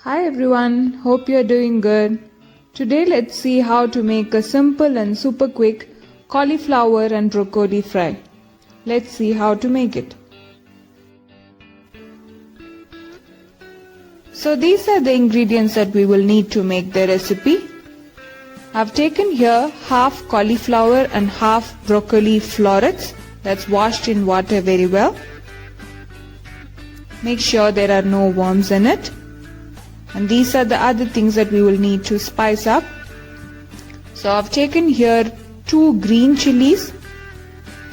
Hi everyone, hope you're doing good. Today let's see how to make a simple and super quick cauliflower and broccoli fry. Let's see how to make it. So these are the ingredients that we will need to make the recipe. I've taken here half cauliflower and half broccoli florets that's washed in water very well. Make sure there are no worms in it. And these are the other things that we will need to spice up. So I've taken here 2 green chillies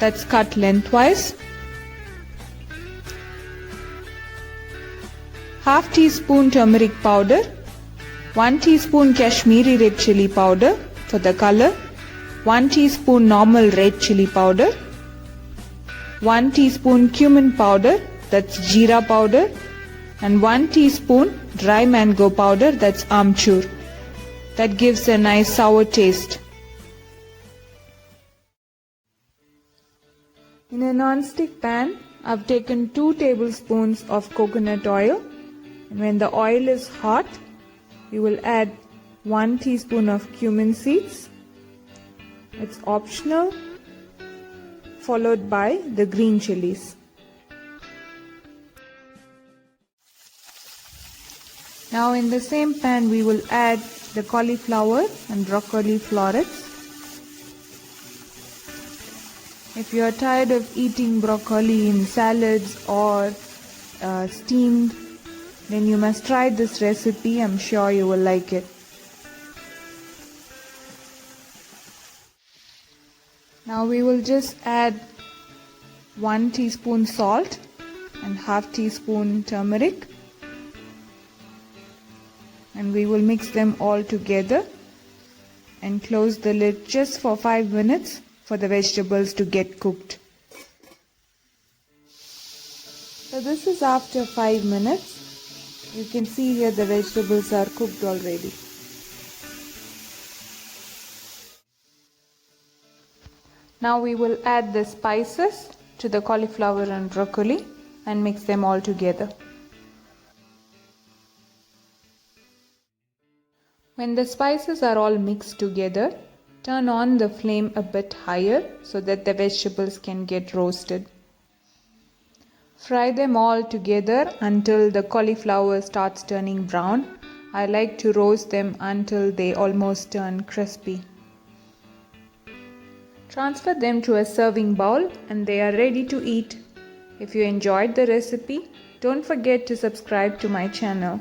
that's cut lengthwise, half teaspoon turmeric powder, 1 teaspoon Kashmiri Red Chilli powder for the color, 1 teaspoon normal red chilli powder, 1 teaspoon cumin powder that's Jeera powder, and 1 teaspoon dry mango powder that's Aamchoor. That gives a nice sour taste. In a non-stick pan, I've taken 2 tablespoons of coconut oil, and when the oil is hot, we will add 1 teaspoon of cumin seeds. It's optional, followed by the green chilies. Now in the same pan we will add the cauliflower and broccoli florets. If you are tired of eating broccoli in salads or steamed, then you must try this recipe. I'm sure you will like it. Now we will just add 1 teaspoon salt and half teaspoon turmeric. And we will mix them all together and close the lid just for 5 minutes for the vegetables to get cooked. So this is after 5 minutes. You can see here the vegetables are cooked already. Now we will add the spices to the cauliflower and broccoli and mix them all together. When the spices are all mixed together, turn on the flame a bit higher so that the vegetables can get roasted. Fry them all together until the cauliflower starts turning brown. I like to roast them until they almost turn crispy. Transfer them to a serving bowl and they are ready to eat. If you enjoyed the recipe, don't forget to subscribe to my channel.